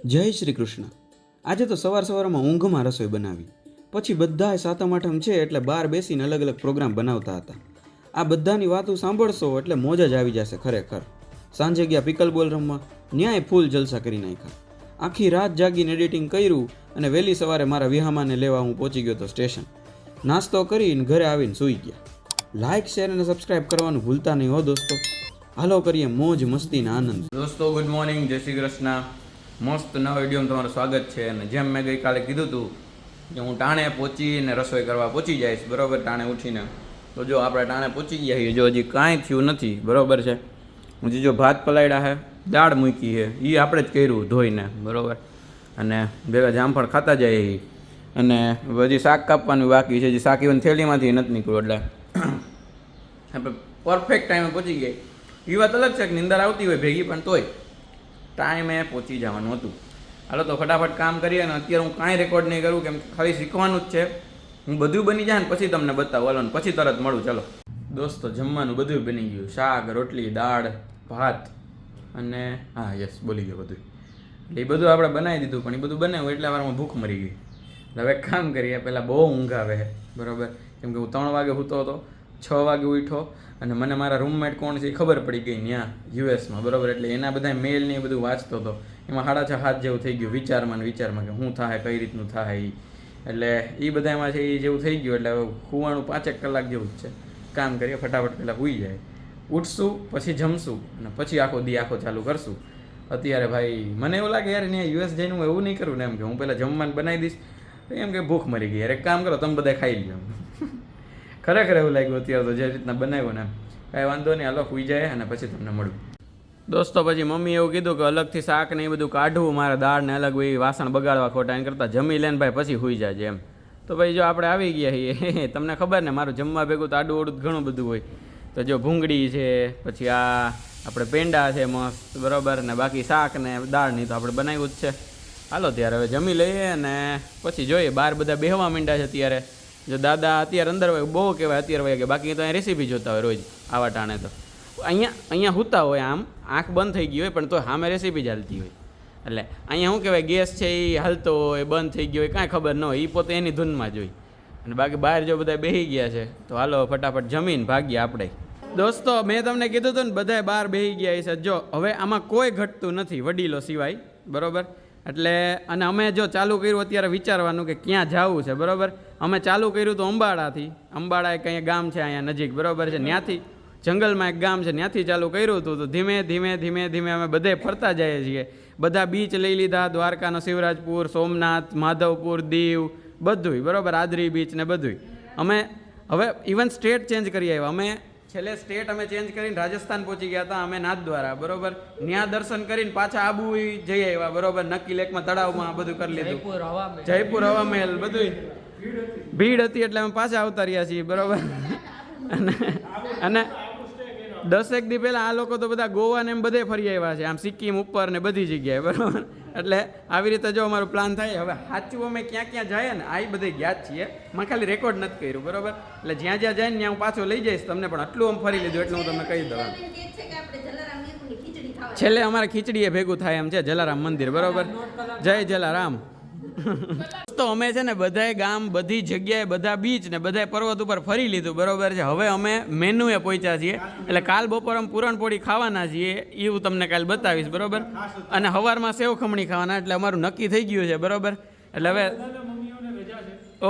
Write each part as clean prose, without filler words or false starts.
જય શ્રી કૃષ્ણ. આજે તો સવારમાં ઊંઘમાં રસોઈ બનાવી. પછી બધાએ સાતમ આઠમ છે એટલે બહાર બેસીને અલગ અલગ પ્રોગ્રામ બનાવતા હતા. આ બધાની વાતો સાંભળશો એટલે મોજ જ આવી જશે ખરેખર. સાંજે ગયા પિકલ બોલ રમવા, ન્યાય ફૂલ જલસા કરી નાખ્યા. આખી રાત જાગીને એડિટિંગ કર્યું અને વહેલી સવારે મારા વિહામાને લેવા હું પહોંચી ગયો તો સ્ટેશન. નાસ્તો કરીને ઘરે આવીને સૂઈ ગયા. લાઇક, શેર અને સબસ્ક્રાઇબ કરવાનું ભૂલતા નહીં હો દોસ્તો. હાલો કરીએ મોજ મસ્તીના આનંદ. દોસ્તો ગુડ મોર્નિંગ, જય શ્રી કૃષ્ણ. મસ્ત નવા વિડીયોમાં તમારું સ્વાગત છે. અને જેમ મેં ગઈકાલે કીધું હતું કે હું ટાણે પહોંચીને રસોઈ કરવા પહોંચી જઈશ, બરાબર, ટાણે ઉઠીને. તો જો આપણે ટાણે પહોંચી ગયા છીએ, જો હજી કાંઈ થયું નથી, બરાબર છે. હજી જો ભાત પલાળ્યા છે, દાળ મૂકી છે, એ આપણે જ કર્યું ધોઈને, બરાબર. અને ભેગા જામફળ ખાતા જઈએ. અને હજી શાક કાપવાનું બાકી છે, હજી શાક ઇવન થેલીમાંથી નથી નીકળ્યું. એટલે આપણે પરફેક્ટ ટાઈમે પહોંચી ગયા. એ વાત અલગ છે કે નિંદર આવતી હોય ભેગી, પણ તોય ટાઈમે પહોંચી જવાનું હતું. હાલો તો ફટાફટ કામ કરીએ. અને અત્યારે હું કાંઈ રેકોર્ડ નહીં કરું, કેમ ખાલી શીખવાનું જ છે. હું બધું બની જાય ને પછી તમને બતાવું. હાલો ને પછી તરત મળું. ચાલો દોસ્તો, જમવાનું બધું બની ગયું. શાક, રોટલી, દાળ, ભાત અને હા યસ બોલી ગયો બધું. એટલે એ બધું આપણે બનાવી દીધું. પણ એ બધું બનાવ્યું એટલા વારમાં ભૂખ મરી ગઈ. એટલે હવે કામ કરીએ. પહેલાં બહુ ઊંઘ આવે છે, બરાબર. કેમ કે હું 3 વાગે સૂતો હતો, 6 વાગે ઉઠ્યો. અને મને મારા રૂમમેટ કોણ છે એ ખબર પડી ગઈ ત્યાં યુએસમાં, બરાબર. એટલે એના બધા મેલ ને એ બધું વાંચતો હતો. એમાં 6:30 જેવું થઈ ગયું વિચારમાં કે શું થાય, કઈ રીતનું થાય એ. એટલે એ બધામાં છે એ જેવું થઈ ગયું. એટલે હવે સુવાનું 5 કલાક જેવું જ છે. કામ કરીએ ફટાફટ, પહેલાં સૂઈ જાય. ઉઠશું, પછી જમશું અને પછી આખો ચાલુ કરશું. અત્યારે ભાઈ મને એવું લાગે યાર ત્યાં યુએસ જઈને હું એવું નહીં કરું ને, એમ કે હું પહેલાં જમવાનું બનાવી દઈશ. એમ કે ભૂખ મરી ગઈ યાર, એક કામ કરો તમે બધા ખાઈ લો. ખરેખર એવું લાગ્યું અત્યારે તો જે રીતના બનાવ્યું ને. કાંઈ વાંધો નહીં, હાલો સૂઈ જાય અને પછી તમને મળું. દોસ્તો પછી મમ્મી એવું કીધું કે અલગથી શાક ને એ બધું કાઢવું, મારે દાળ ને અલગ એ વાસણ બગાડવા ખોટા એમ કરતાં જમી લે ને ભાઈ પછી સૂઈ જાય એમ. તો ભાઈ જો આપણે આવી ગયા છીએ, તમને ખબર ને મારું જમવા ભેગું તો આડું ઓડું ઘણું બધું હોય. તો જો ભૂંગળી છે, પછી આ આપણે પેંડા છે મસ્ત, બરાબર. ને બાકી શાક ને દાળની તો આપણે બનાવ્યું જ છે. હાલો ત્યારે હવે જમી લઈએ અને પછી જોઈએ. બહાર બધા બેહવા માંડ્યા છે અત્યારે. જો દાદા અત્યારે અંદર હોય, બહુ કહેવાય અત્યારે હોય કે બાકી તો અહીંયા રેસીપી જોતા હોય રોજ આવા ટાણે. તો અહીંયા સૂતા હોય, આમ આંખ બંધ થઈ ગઈ હોય પણ તો સામે રેસીપી ચાલતી હોય. એટલે અહીંયા શું કહેવાય, ગેસ છે એ હાલતો હોય, બંધ થઈ ગયો હોય, કાંઈ ખબર ન હોય. એ પોતે એની ધૂનમાં જ હોય. અને બાકી બહાર જો બધા બેસી ગયા છે તો હાલો ફટાફટ જમીન ભાગીએ આપણે. દોસ્તો મેં તમને કીધું હતું ને બધા બહાર બેસી ગયા છે. જો હવે આમાં કોઈ ઘટતું નથી વડીલો સિવાય, બરાબર. એટલે અને અમે જો ચાલુ કર્યું અત્યારે વિચારવાનું કે ક્યાં જવું છે, બરાબર. અમે ચાલુ કર્યું તો અંબાડાથી. અંબાડા એક અહીંયા ગામ છે અહીંયા નજીક, બરાબર છે. ત્યાંથી જંગલમાં એક ગામ છે, ત્યાંથી ચાલુ કર્યું હતું. તો ધીમે અમે બધે ફરતા જઈએ છીએ. બધા બીચ લઈ લીધા, દ્વારકાનો શિવરાજપુર, સોમનાથ, માધવપુર, દીવ, બધુંય, બરાબર. આદરી બીચ ને બધુંય. અમે હવે ઇવન સ્ટેટ ચેન્જ કરી આવ્યા. અમે છેલ્લે સ્ટેટ અમે ચેન્જ કરીને રાજસ્થાન પહોંચી ગયા હતા અમે નાથદ્વારા, બરાબર. ત્યાં દર્શન કરીને પાછા આબુ જઈ આવ્યા, બરાબર. નક્કી લેકમાં તળાવમાં બધું કરી લીધું. જયપુર હવા મહેલ બધું ભીડ હતી એટલે અમે પાછા આવતા રહ્યા છીએ, બરાબર. અને 10 દી પહેલાં આ લોકો તો બધા ગોવા ને એમ બધે ફરી આવ્યા છે, આમ સિક્કિમ ઉપર ને બધી જગ્યાએ, બરાબર. એટલે આવી રીતે જો અમારું પ્લાન થાય. હવે સાચું અમે ક્યાં જાય ને આ બધે ગયા જ છીએ. મેં ખાલી રેકોર્ડ નથી કર્યું, બરાબર. એટલે જ્યાં જાય ને ત્યાં હું પાછો લઈ જઈશ તમને. પણ આટલું આમ ફરી લીધું એટલે હું તમને કહી દઉં. છેલ્લે અમારે ખીચડી એ ભેગું થાય એમ છે, જલારામ મંદિર, બરાબર. જય જલારામ. તો અમે છે ને બધાય ગામ, બધી જગ્યાએ, બધા બીચ ને બધા પર્વત ઉપર ફરી લીધું, બરાબર છે. હવે અમે મેનુએ પહોંચ્યા છીએ. એટલે કાલ બપોર અમે પૂરણપોળી ખાવાના છીએ, એ હું તમને કાલ બતાવીશ, બરાબર. અને સવારમાં સેવ ખમણી ખાવાના. એટલે અમારું નક્કી થઈ ગયું છે, બરાબર. એટલે હવે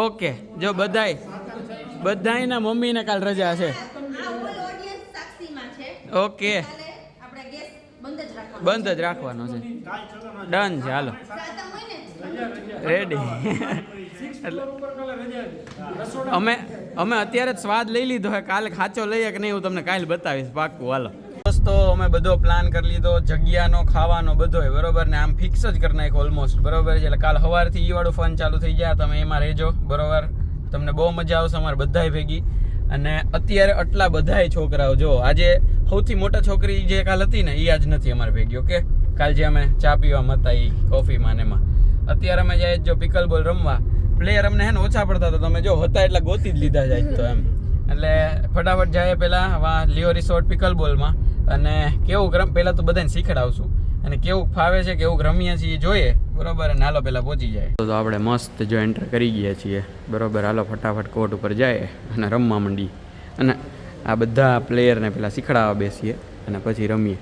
ઓકે, જો બધાયના મમ્મીને કાલ રજા છે. ઓકે, બંધ જ રાખવાનો છે. ડન છે, હાલો રેડી. અમે અત્યારે જ સ્વાદ લઈ લીધો હોય, કાલે ખાચો લઈએ કે નહીં હું તમને કાલે બતાવીશ પાક્કું. હાલો દોસ્તો, અમે બધો પ્લાન કરી લીધો, જગ્યાનો, ખાવાનો બધો, બરોબર. ને આમ ફિક્સ જ કરી નાખ્યો ઓલમોસ્ટ, બરોબર છે. એટલે કાલ સવારથી ઈ વાળું ફન ચાલુ થઈ જાય, તમે એમાં રહેજો, બરોબર. તમને બહુ મજા આવશે અમારે બધાય ભેગી. અને અત્યારે આટલા બધાય છોકરાઓ, જો આજે સૌથી મોટા છોકરી જે કાલ હતી ને એ આજ નથી અમારે ભેગી, ઓકે. કાલ જે અમે ચા પીવામાં હતા એ કોફીમાં ને એમાં. અત્યારે અમે જાય જો પિકલ બોલ રમવા. પ્લેયર અમને હે ને ઓછા પડતા હતા, તમે જો હતા એટલા ગોતી જ લીધા જાય તો એમ. એટલે ફટાફટ જાય પહેલાં લિયો રિસોર્ટ પિકલ બોલમાં. અને કેવું પહેલાં તો બધાને શીખડાવશું. અને કેવું ફાવે છે કેવું રમીએ છીએ જોઈએ બરોબર. અને હાલો પહેલાં પહોંચી જાય તો આપણે મસ્ત જો એન્ટર કરી ગયા છીએ બરોબર. હાલો ફટાફટ કોર્ટ ઉપર જાય અને રમવા માંડીએ અને આ બધા પ્લેયરને પહેલાં શીખડાવવા બેસીએ અને પછી રમીએ.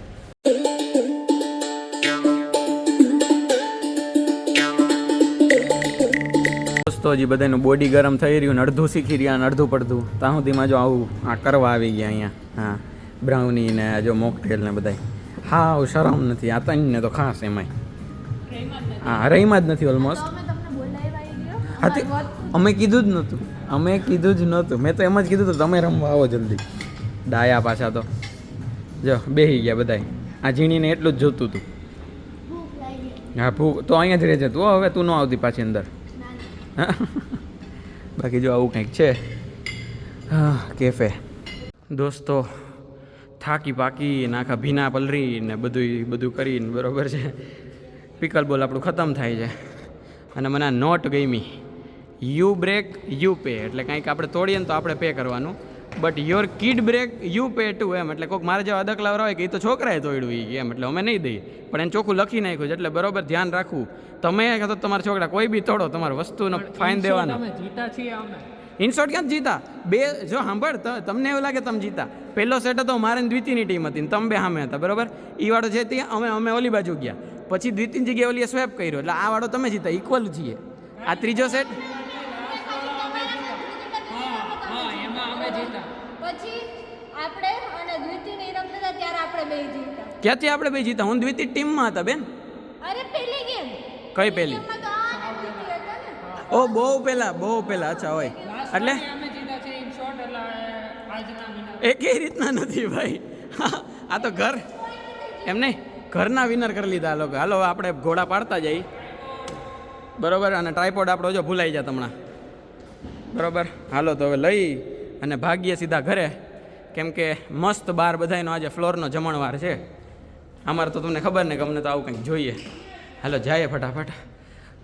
દોસ્તો હજી બધાનું બોડી ગરમ થઈ રહ્યું ને અડધું શીખી રહ્યા અને અડધું પડધું ત્યાં સુધીમાં જો આવું આ કરવા આવી ગયા અહીંયા. હા બ્રાઉની ને જો મોકટેલ ને બધા. હા શરમ નથી આ તને તો ખાસ એમાંય હા રહીમાં જ નથી ઓલમોસ્ટ. હા અમે કીધું જ નહોતું મેં તો એમ જ કીધું હતું તમે રમવા આવો જલ્દી. ડાયા પાછા તો જો બેસી ગયા બધાય. આ ઝીણીને એટલું જ જોતું હતું. હા ભૂખ તો અહીંયા જ રહેજે તું. હવે તું ન આવતી પાછી અંદર. બાકી જો આવું કંઈક છે હા કેફે. દોસ્તો થાકી પાકી ને આખા ભીના પલરી ને બધું કરીને બરોબર છે. પિકલ બોલ આપણું ખતમ થાય છે અને મને આ નોટ ગમી. યુ બ્રેક યુ પે એટલે કંઈક આપણે તોડીએ ને તો આપણે પે કરવાનું. But your kid break you pay to એમ એટલે કોઈક મારે જેવા અદકલાવર હોય કે એ તો છોકરાએ તોડ્યું એમ એટલે અમે નહીં દઈએ પણ એને ચોખ્ખું લખી નાખ્યું છે એટલે બરોબર ધ્યાન રાખવું. તમે તો તમારા છોકરા કોઈ બી તોડો તમારે વસ્તુનો ફાઇન દેવાનો. ઇનશોર્ટ ક્યાં જીતા બે જો સાંભળ તમને એવું લાગે તમે જીતા. પહેલો સેટ હતો મારે દ્વિતીયની ટીમ હતી ને તમે બે સામે હતા બરોબર. એ વાળો છે ત્યાં અમે ઓલી બાજુ ગયા પછી દ્વિતીય જગ્યાએ ઓલીએ સ્વેપ કર્યો એટલે આ વાળો તમે જીતા ઇક્વલ છીએ. આ ત્રીજો સેટ ક્યાંથી આપણે બે જીતા. હું દ્વિતીય ટીમમાં હતા બેન. કઈ પહેલી ઓ બહુ પહેલા અચ્છા હોય એટલે એ કઈ રીતના નથી ભાઈ. આ તો ઘર એમ નહીં ઘરના વિનર કરી લીધા આ લોકો. હાલો આપણે ઘોડા પાડતા જઈ બરોબર. અને ટ્રાયપોડ આપણો જો ભૂલાઈ જાય હમણાં બરોબર. હાલો તો હવે લઈ અને ભાગીએ સીધા ઘરે કેમ કે મસ્ત બાર બધાનો આજે ફ્લોરનો જમણવાર છે. અમારે તો તમને ખબર ને કે અમને તો આવું કંઈક જોઈએ. હાલો જાય ફટાફટ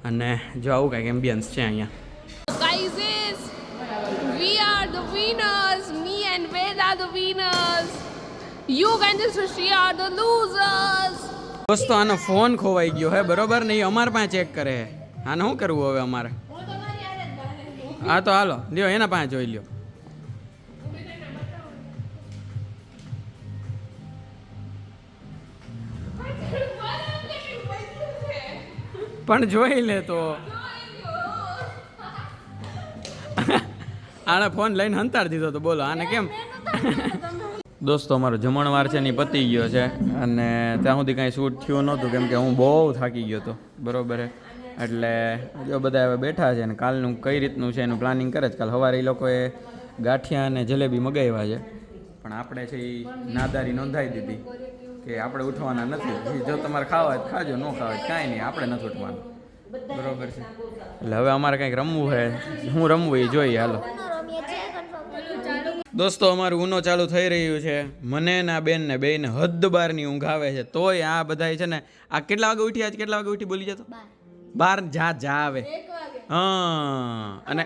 અને જો આવું કંઈક એમ્બિયન્સ છે અહીંયા. Guys, we are the winners. Me and Ved are the winners. You and Srishi are the losers. દોસ્તો આનો ફોન ખોવાઈ ગયો હે બરોબર ને એ અમારા પાસે ચેક કરે હે. આને શું કરવું હવે અમારે? હા તો હાલો લ્યો એના પાસે જોઈ લ્યો. પણ જોઈ લે તો આને ફોન લઈને હંતાડી દીધો તો બોલો આને કેમ. દોસ્તો અમારો જમણવાર છે ને એ પતી ગયો છે અને ત્યાં સુધી કાંઈ શૂટ થયું નહોતું કેમ કે હું બહુ થાકી ગયો હતો બરોબર છે. એટલે જો બધા હવે બેઠા છે અને કાલનું કઈ રીતનું છે એનું પ્લાનિંગ કરે છે. કાલ સવારે એ લોકોએ ગાંઠિયા અને જલેબી મગાવ્યા છે પણ આપણે છે એ નાદારી નોંધાવી દીધી કે આપણે ઉઠવાના નથી. જો તમારે ખાવા હોય ખાજો, ન ખાવા હોય કાંઈ નહીં, આપણે નથી ઉઠવાનું બરોબર છે. એટલે હવે અમારે કંઈક રમવું છે. હું રમવું એ જોઈએ. હાલો દોસ્તો અમારું ઊનો ચાલુ થઈ રહ્યું છે. મને ના બેન ને બેને હદ બારની ઊંઘ આવે છે તોય આ બધા છે ને આ કેટલા વાગે ઉઠી આજ કેટલા વાગે ઉઠી બોલી જતો 12 જા આવે. હા અને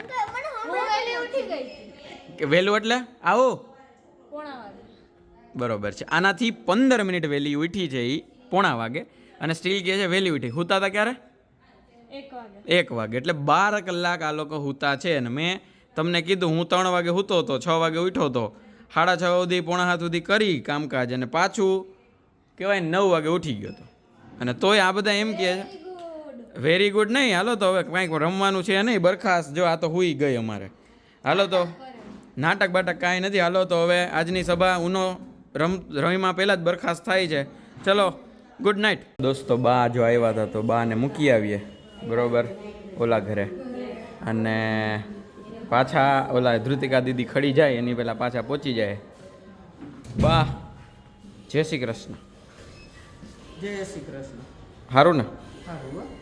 વહેલું એટલે આવો બરોબર છે. આનાથી 15 મિનિટ વહેલી ઉઠી છે એ 1:15 વાગે અને સ્ટીલ કહે છે વહેલી ઉઠી. હુતા હતા ક્યારે? 1 વાગે. એટલે 12 કલાક આ લોકો હુતા છે. અને મેં તમને કીધું હું 3 વાગે સૂતો હતો, 6 વાગે ઉઠ્યો હતો, 6:30 સુધી 6:45 સુધી કરી કામકાજ અને પાછું કહેવાય 9 વાગે ઉઠી ગયો હતો. અને તોય આ બધા એમ કહે છે વેરી ગુડ નહીં. હાલો તો હવે કંઈક રમવાનું છે નહીં. બરખાસ્ત જો આ તો હુઈ ગઈ અમારે. હાલો તો નાટક બાટક કાંઈ નથી. હાલો તો હવે આજની સભા ઉનો રમીમાં પહેલાં જ બરખાસ્ત થાય છે. ચલો ગુડ નાઇટ. દોસ્તો બા જો આવ્યા હતા તો બાને મૂકી આવીએ બરોબર ઓલા ઘરે અને પાછા ઓલા ધૃતિકા દીદી ખડી જાય એની પહેલાં પાછા પહોંચી જાય. બા જય શ્રી કૃષ્ણ. જય શ્રી કૃષ્ણ. સારું ને?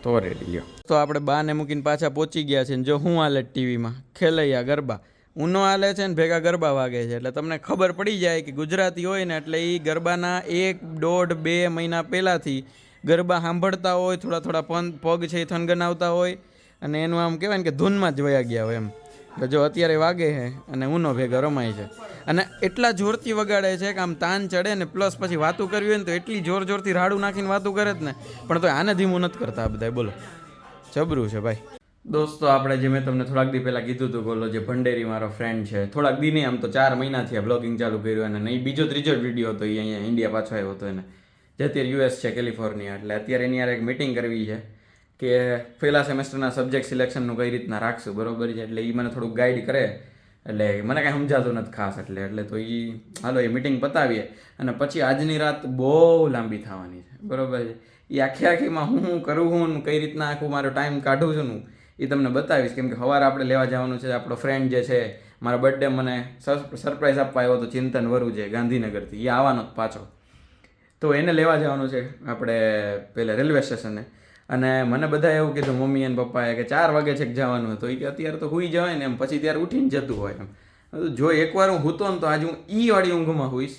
તો રેડી લ્યો. તો આપણે બાને મૂકીને પાછા પહોંચી ગયા છે. જો હું હાલે ટીવીમાં ખેલૈયા ગરબા ઊનો હાલે છે ને ભેગા ગરબા વાગે છે. એટલે તમને ખબર પડી જાય કે ગુજરાતી હોય ને એટલે એ ગરબાના 1, 1.5, 2 મહિના પહેલાંથી ગરબા સાંભળતા હોય, થોડા થોડા પગ છે એ થનગનાવતા હોય અને એનું આમ કહેવાય ને કે ધૂનમાં જ વયા ગયા હોય એમ. એટલે જો અત્યારે વાગે છે અને ઊનો ભેગો રમાય છે અને એટલા જોરથી વગાડે છે કે આમ તાન ચડે ને પ્લસ પછી વાતું કરવી હોય ને તો એટલી જોરથી રાડું નાખીને વાતું કરે જ ને પણ તો આને ધીમું નથી કરતા આ બધા બોલો જબરું છે ભાઈ. દોસ્તો આપણે જે મેં તમને થોડાક દી પહેલાં કીધું હતું બોલો જે ભંડેરી મારો ફ્રેન્ડ છે થોડાક દી નહીં આમ તો 4 મહિનાથી આ બ્લોગિંગ ચાલુ કર્યું અને નહીં બીજો ત્રીજો વિડીયો હતો એ અહીંયા ઇન્ડિયા પાછો આવ્યો હતો એને જે અત્યારે યુએસ છે કેલિફોર્નિયા એટલે અત્યારે એની યાર એક મિટિંગ કરવી છે કે પહેલા સેમેસ્ટરના સબ્જેક્ટ સિલેક્શનનું કઈ રીતના રાખશું બરોબર છે એટલે એ મને થોડુંક ગાઈડ કરે એટલે મને કાંઈ સમજાતું નથી ખાસ એટલે તો એ હાલો એ મિટિંગ પતાવીએ અને પછી આજની રાત બહુ લાંબી થવાની છે બરોબર છે એ આખીમાં હું કરું હું કઈ રીતના આખું મારો ટાઈમ કાઢું છું ને એ તમને બતાવીશ કેમ કે સવારે આપણે લેવા જવાનું છે આપણો ફ્રેન્ડ જે છે મારા બર્થડે મને સરપ્રાઈઝ આપવા આવ્યો હતો ચિંતન વરુ છે ગાંધીનગરથી એ આવવાનો જ પાછો તો એને લેવા જવાનું છે આપણે પહેલાં રેલવે સ્ટેશને અને મને બધા એવું કીધું મમ્મી અને પપ્પાએ કે 4 વાગે છે જવાનું હતું એ કે અત્યારે તો સૂઈ જવાય ને એમ પછી ત્યારે ઉઠીને જતું હોય એમ જો એકવાર હું સૂતો ને તો આજે હું ઈ વાળી ઊંઘમાં હોઈશ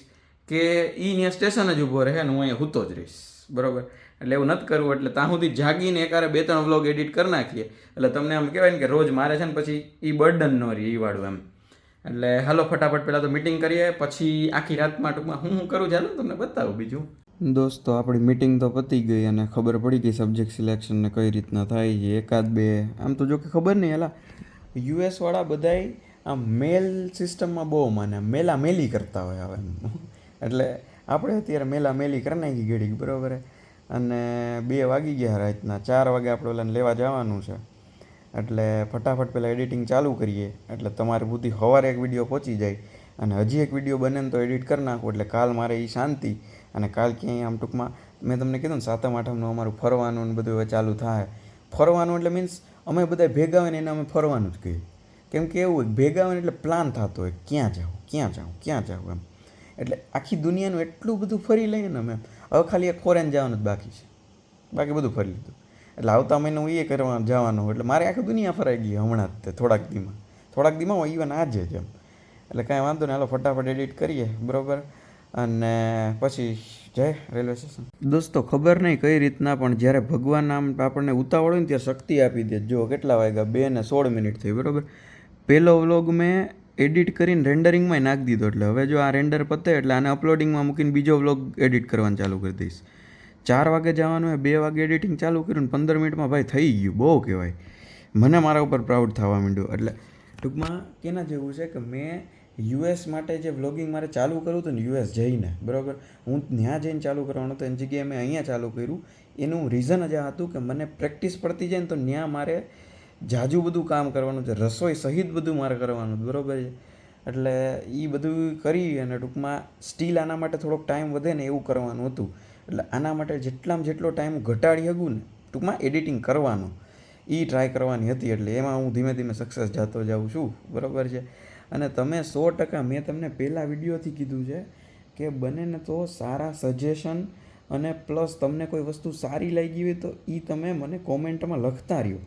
કે ઈ ત્યાં સ્ટેશન જ ઊભો રહે ને હું અહીંયા સૂતો જ રહીશ બરોબર એટલે એવું નથી કરવું એટલે ત્યાં સુધી જાગીને એકારે 2-3 વ્લોગ એડિટ કરી નાખીએ એટલે તમને આમ કહેવાય ને કે રોજ મારે છે ને પછી એ બર્ડન ન રહે એ વાળું એમ એટલે હાલો ફટાફટ પહેલાં તો મિટિંગ કરીએ પછી આખી રાતમાં ટૂંકમાં હું કરું ચાલો તમને બતાવું બીજું. દોસ્તો આપણી મિટિંગ તો પતી ગઈ અને ખબર પડી ગઈ સબ્જેક્ટ સિલેક્શનને કઈ રીતના થાય છે 1-2 આમ તો જો કે ખબર નહીં એલા યુએસવાળા બધાય આમ મેલ સિસ્ટમમાં બહુ માને મેલા મેલી કરતા હોય હવે એટલે આપણે અત્યારે મેલા મેલી કરી નાખી ઘડી બરાબર અને 2 વાગી ગયા રાતના 4 વાગે આપણે ઓલાને લેવા જવાનું છે એટલે ફટાફટ પહેલાં એડિટિંગ ચાલુ કરીએ એટલે તમારી બુદ્ધિ સવારે એક વિડીયો પહોંચી જાય અને હજી એક વિડીયો બને ને તો એડિટ કરી નાખું એટલે કાલ મારે એ શાંતિ અને કાલ ક્યાંય આમ ટૂંકમાં મેં તમને કીધું ને 7મ 8મનું અમારું ફરવાનું ને બધું હવે ચાલુ થાય ફરવાનું એટલે મીન્સ અમે બધા ભેગા હોય ને એને અમે ફરવાનું જ કહીએ કેમ કે એવું હોય ભેગા હોય એટલે પ્લાન થતો હોય ક્યાં જાઉં એમ એટલે આખી દુનિયાનું એટલું બધું ફરી લઈએ ને અમે હવે ખાલી એક ફોરેન જવાનું જ બાકી છે બાકી બધું ફરી લીધું એટલે આવતા મહિને હું એ કરવા જવાનું એટલે મારે આખી દુનિયા ફરાઈ ગઈ હમણાં જ તે થોડાક દીમાં ઇવન આજે જ એમ એટલે કાંઈ વાંધો નહીં હાલો ફટાફટ એડિટ કરીએ બરાબર અને પછી જય રેલવે સ્ટેશન. દોસ્તો ખબર નહીં કઈ રીતના પણ જ્યારે ભગવાન આમ આપણને ઉતાવળ હોય ને ત્યારે શક્તિ આપી દે જો કેટલા વાગ્યા 2:16 થઈ બરાબર પહેલો વ્લોગ મેં એડિટ કરીને રેન્ડરિંગમાં નાખી દીધો એટલે હવે જો આ રેન્ડર પતે એટલે આને અપલોડિંગમાં મૂકીને બીજો વ્લોગ એડિટ કરવાનું ચાલુ કરી દઈશ 4 વાગે જવાનું હોય 2 વાગે એડિટિંગ ચાલુ કર્યું 15 મિનિટમાં ભાઈ થઈ ગયું બહુ કહેવાય મને મારા ઉપર પ્રાઉડ થવા માંડ્યું એટલે ટૂંકમાં કેના જેવું છે કે મેં યુએસ માટે જે વ્લોગિંગ મારે ચાલુ કરવું હતું ને યુએસ જઈને બરાબર હું ત્યાં જઈને ચાલુ કરવાનું હતું એની જગ્યાએ મેં અહીંયા ચાલુ કર્યું એનું રીઝન જ આ હતું કે મને પ્રેક્ટિસ પડતી જાય ને તો ત્યાં મારે જાજુ બધું કામ કરવાનું છે રસોઈ સહિત બધું મારે કરવાનું બરાબર છે એટલે એ બધું કરી અને ટૂંકમાં સ્ટીલ આના માટે થોડોક ટાઈમ વધે ને એવું કરવાનું હતું એટલે આના માટે જેટલામાં જેટલો ટાઈમ ઘટાડી શકું ને ટૂંકમાં એડિટિંગ કરવાનો એ ટ્રાય કરવાની હતી એટલે એમાં હું ધીમે ધીમે સક્સેસ જતો જાઉં છું બરાબર છે અને તમે 100% મેં તમને પહેલાં વિડીયોથી કીધું છે કે બને ને તો સારા સજેશન અને પ્લસ તમને કોઈ વસ્તુ સારી લાગી હોય તો એ તમે મને કોમેન્ટમાં લખતા રહ્યો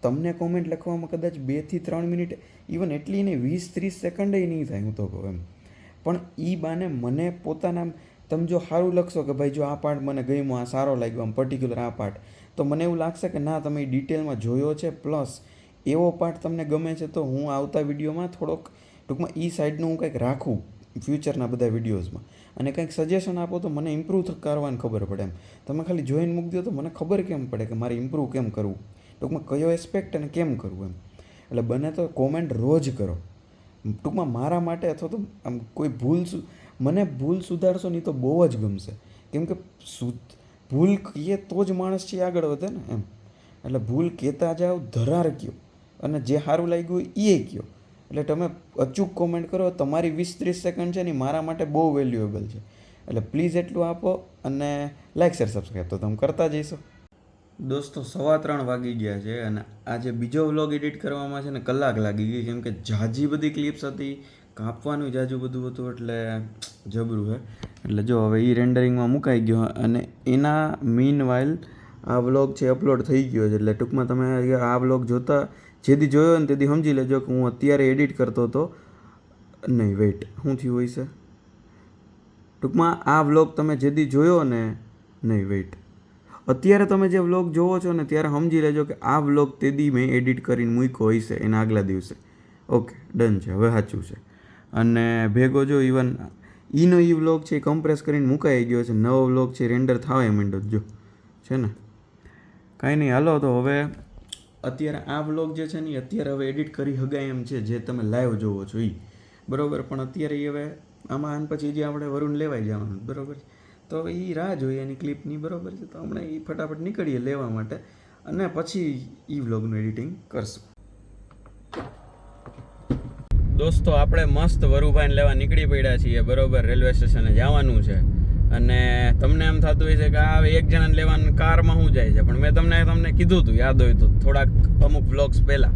તમને કોમેન્ટ લખવામાં કદાચ 2 થી 3 મિનિટ ઇવન એટલી નહીં 20-30 સેકન્ડ નહીં થાય હું તો કહું એમ પણ એ બાને મને પોતાના તમે જો સારું લખશો કે ભાઈ જો આ પાર્ટ મને ગમ્યો આ સારો લાગ્યો આમ પર્ટિક્યુલર આ પાર્ટ તો મને એવું લાગશે કે ના તમે ડિટેલમાં જોયો છે પ્લસ એવો પાર્ટ તમને ગમે છે તો હું આવતા વિડીયોમાં થોડોક ટૂંકમાં એ સાઈડનું હું કંઈક રાખું ફ્યુચરના બધા વિડીયોઝમાં અને કંઈક સજેશન આપો તો મને ઇમ્પ્રૂવ કરવાની ખબર પડે એમ તમે ખાલી જોઈને મૂકી દો તો મને ખબર કેમ પડે કે મારે ઇમ્પ્રૂવ કેમ કરવું ટૂંકમાં કયો એસ્પેક્ટ અને કેમ કરવું એમ એટલે બને તો કોમેન્ટ રોજ કરો ટૂંકમાં મારા માટે અથવા તો આમ કોઈ મને ભૂલ સુધારશો નહીં તો બહુ જ ગમશે કેમ કે ભૂલ કહીએ તો જ માણસ છે આગળ વધે ને એમ એટલે ભૂલ કહેતા જાઓ ધરાર કયો અને જે સારું લાગ્યું હોય એ કયો એટલે તમે અચૂક કોમેન્ટ કરો તમારી 20-30 સેકન્ડ છે ને મારા માટે બહુ વેલ્યુએબલ છે એટલે પ્લીઝ એટલું આપો અને લાઈક શેર સબસ્ક્રાઈબ તો તમે કરતા જઈશો. દોસ્તો 3:15 વાગી ગયા છે અને આજે બીજો વ્લોગ એડિટ કરવામાં છે ને કલાક લાગી ગઈ કેમ કે જાજી બધી ક્લિપ્સ હતી કાપવાનું જાજુ બધું હતું એટલે જબરું છે એટલે જો હવે એ રેન્ડરિંગમાં મુકાઈ ગયો અને એના મીન વાઇલ આ વ્લોગ છે અપલોડ થઈ ગયો છે એટલે ટૂંકમાં તમે આ વ્લોગ જોતા જેથી જોયો ને તેથી સમજી લેજો કે હું અત્યારે એડિટ કરતો હતો નહીં વેઇટ શું થયું હોય છે ટૂંકમાં આ વ્લોગ તમે જેથી જોયો ને નહીં વેઇટ અત્યારે તમે જે વ્લોગ જોવો છો ને ત્યારે સમજી લેજો કે આ વ્લોગ તેદી મેં એડિટ કરીને મૂક્યો હોય છે એના આગલા દિવસે ઓકે ડન છે, હવે સાચું છે. અને ભેગો જો ઇવન ઈનો ઈ વ્લોગ છે એ કમ્પ્રેસ કરીને મુકાઈ ગયો છે, નવો વ્લોગ છે રેન્ડર થવા માંડ્યો જો છે ને. કાંઈ નહીં, હાલો તો હવે અત્યારે આ વ્લોગ જે છે ને એ અત્યારે હવે એડિટ કરી હગાય એમ છે, જે તમે લાઈવ જોવો છો એ બરાબર. પણ અત્યારે એ હવે આમાં પછી જે આપણે વરુણ લેવાઈ જવાનું બરાબર, તો એ રાહ જોઈએ એની ક્લિપની બરાબર છે. તો હમણાં એ ફટાફટ નીકળીએ લેવા માટે અને પછી એ વ્લોગનું એડિટિંગ કરશું. દોસ્તો આપણે મસ્ત વરુભાઈને લેવા નીકળી પડ્યા છીએ બરાબર, રેલવે સ્ટેશને જવાનું છે. અને તમને એમ થતું હોય છે કે આ એક જણાને લેવાનું કારમાં શું જાય છે, પણ મેં તમને કીધું હતું, યાદ હોય તો થોડાક અમુક વ્લોગ્સ પહેલાં,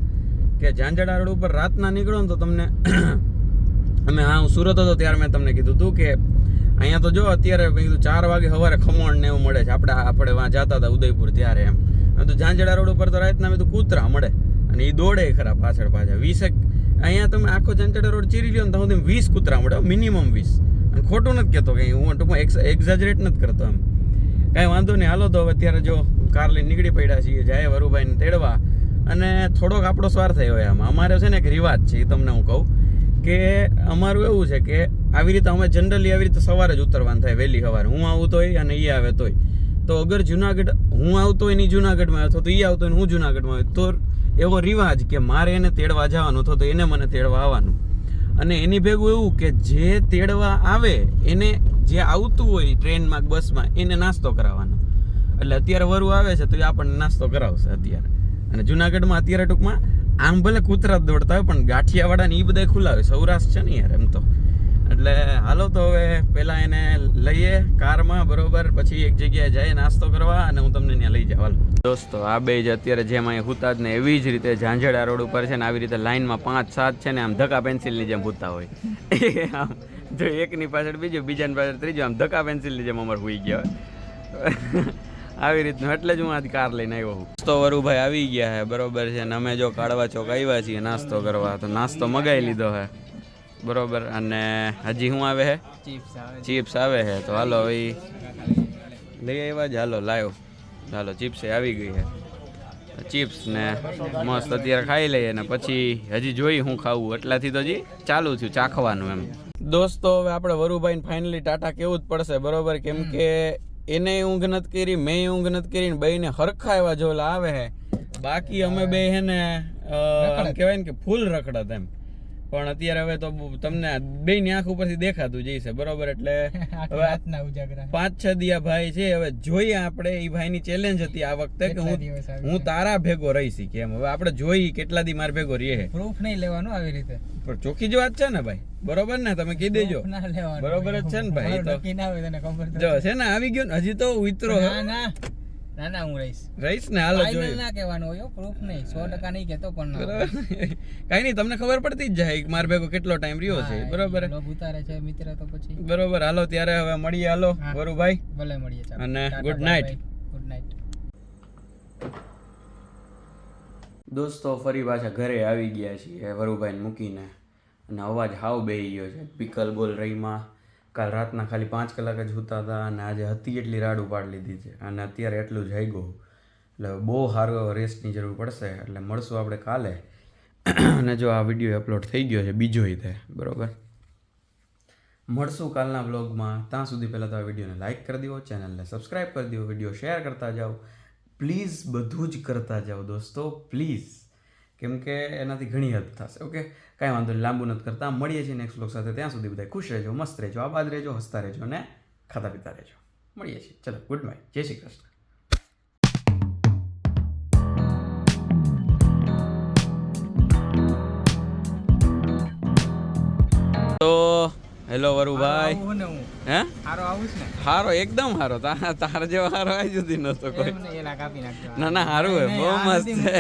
કે ઝાંઝડા રોડ ઉપર રાતના નીકળો ને તો તમને હું સુરત હતો ત્યારે મેં તમને કીધું હતું કે અહીંયા તો જો અત્યારે મેં કીધું 4 વાગે સવારે ખમણ ને એવું મળે છે. આપણે વાં જતા હતા ઉદયપુર ત્યારે એમ તો ઝાંઝડા રોડ ઉપર તો રાતના મેં તો કૂતરા મળે અને એ દોડે ખરા પાછળ પાછા 20. અહીંયા તમે આખો ઝાંઝડા રોડ ચીરી લ્યો ને તો સુધી 20 કૂતરા મળે, મિનિમમ 20. અને ખોટું નથી કહેતો કંઈ, હું ટૂંકમાં એક્ઝેજરેટ નથી કરતો એમ. કાંઈ વાંધો નહીં, હાલો તો હવે અત્યારે જો કાર લઈને નીકળી પડ્યા છીએ, જાય વરુભાઈને તેડવા. અને થોડોક આપણો સ્વાર્થ થયો હોય આમાં. અમારે છે ને એક રિવાજ છે, એ તમને હું કહું કે અમારું એવું છે કે આવી રીતે અમે જનરલી આવી રીતે સવારે જ ઉતરવાનું થાય, વહેલી સવારે. હું આવું તોય અને એ આવે તોય. તો અગર જુનાગઢ હું આવતો હોય ને જુનાગઢમાં આવ્યો તો એ આવતો હોય ને હું જુનાગઢમાં આવ્યો તો એવો રિવાજ કે મારે એને તેડવા જવાનું તો એને મને તેડવા આવવાનું. અને એની ભેગું એવું કે જે તેડવા આવે એને જે આવતું હોય ટ્રેનમાં બસમાં એને નાસ્તો કરાવવાનો. એટલે અત્યારે વરુ આવે છે તો એ આપણને નાસ્તો કરાવશે અત્યારે. અને જુનાગઢમાં અત્યારે ટૂંકમાં આમ ભલે કૂતરા દોડતા હોય પણ ગાંઠિયાવાળા ને એ બધા ખુલ્લા હોય, સૌરાષ્ટ્ર છે ને યાર એમ તો. એટલે હાલો તો હવે પહેલાં એને લઈએ કારમાં બરોબર, પછી એક જગ્યાએ જઈએ નાસ્તો કરવા અને હું તમને ત્યાં લઈ જાઉં. હાલો દોસ્તો, આ બે જ અત્યારે જેમ અહીંયા હુતા જ ને એવી જ રીતે ઝાંઝડા રોડ ઉપર છે ને આવી રીતે લાઇનમાં 5-7 છે ને આમ ધક્કા પેન્સિલની જેમ હુતા હોય. આમ જો એકની પાછળ બીજું, બીજાની પાછળ ત્રીજું, આમ ધક્કા પેન્સિલની જેમ અમારે હોઈ ગયા હોય આવી રીતનું. એટલે જ હું આજ કાર લઈને આવ્યો હું. તો વરુભાઈ આવી ગયા હે બરોબર છે ને અમે જો કાળવા ચોક આવ્યા છીએ નાસ્તો કરવા. તો નાસ્તો મગાવી લીધો હે બરોબર. અને હજી શું આવે હે? ચિપ્સ આવે છે. તો હાલો એ લઈ આવ્યા જ, હાલો લાવ્યો. હાલો ચિપ્સ આવી ગઈ છે, ચિપ્સ ને મસ્ત અત્યારે ખાઈ લઈએ ને પછી હજી જોઈ હું ખાવું. એટલાથી તો હજી ચાલુ થયું ચાખવાનું એમ. દોસ્તો હવે આપણે વરુભાઈને ફાઇનલી ટાટા કેવું જ પડશે બરોબર, કેમ કે એને ઊંઘ નથી કરી, મેં ઊંઘ નથી કરી ને બેયને હરખા એવા જોલા આવે હે. બાકી અમે બે હે ને કહેવાય ને કે ફૂલ રખડત એમ. પણ અત્યારે હવે તો તમને બેયની આંખ ઉપરથી દેખાતું જઈશે બરોબર. એટલે હવે 5-6 દિયા ભાઈ છે. હવે જોઈએ આપણે, એ ભાઈની ચેલેન્જ હતી આ વખતે કે હું તારા ભેગો રહીશ કેમ. હવે આપણે જોઈ કેટલા દી માર ભેગો રહે. પ્રૂફ નહીં લેવાનું આવી રીતે, પણ ચોખ્ખી જ વાત છે ને ભાઈ બરોબર ને, તમે કહી દેજો બરોબર જ છે ને ભાઈ. તો જો છે ને આવી ગયો ને હજી તો ઉતરો ના ના હું રહીશ ને. હાલો જોઈએ ના કહેવાનું હોય, પ્રૂફ નહીં 100% નહીં કહેતો પણ કઈ નહીં તમને ખબર પડતી જ જાય માર ભેગો કેટલો ટાઈમ રહ્યો છે બરોબર. ઉતારે છે મિત્ર તો પછી બરોબર. હાલો ત્યારે હવે મળીએ. હાલો વરુભાઈ, ભલે મળીએ અને ગુડ નાઇટ. ગુડ નાઇટ દોસ્તો. ફરી પાછા ઘરે આવી ગયા છીએ વરુભાઈને મૂકીને. અને અવાજ હાવ બેહી ગયો છે. પિકલ બોલ રહીમાં કાલ રાતના ખાલી 5 કલાક જ સૂતા હતા અને આજે હતી એટલી રાડ ઉપાડી લીધી છે. અને અત્યારે એટલું જ આવી ગયું. એટલે બહુ સારો રેસ્ટની જરૂર પડશે. એટલે મળશું આપણે કાલે. અને જો આ વિડીયો અપલોડ થઈ ગયો છે બીજો તે બરાબર. મળશું કાલના બ્લોગમાં. ત્યાં સુધી પહેલાં તો આ વિડીયોને લાઇક કરી દો, ચેનલને સબસ્ક્રાઈબ કરી દો, વિડીયો શેર કરતા જાઓ પ્લીઝ. બધું જ કરતા જાઓ દોસ્તો પ્લીઝ, કેમ કે એનાથી ઘણી હેલ્પ થશે. ઓકે, કાંઈ વાંધો નહીં, લાંબુ નથી કરતા. મળીએ છીએ નેક્સ્ટ બ્લોગ સાથે. ત્યાં સુધી બધા ખુશ રહેજો, મસ્ત રહેજો, આબાદ રહેજો, હસતા રહેજો અને ખાતા પીતા રહેજો. મળીએ છીએ. ચલો ગુડ બાય, જય શ્રી કૃષ્ણ. તો હેલો વરુભાઈ. હે હારો એકદમ હારો. તારા જેવો હારો આવી જુદી નતો કોઈ. ના ના હારું હે, બહુ મસ્ત છે.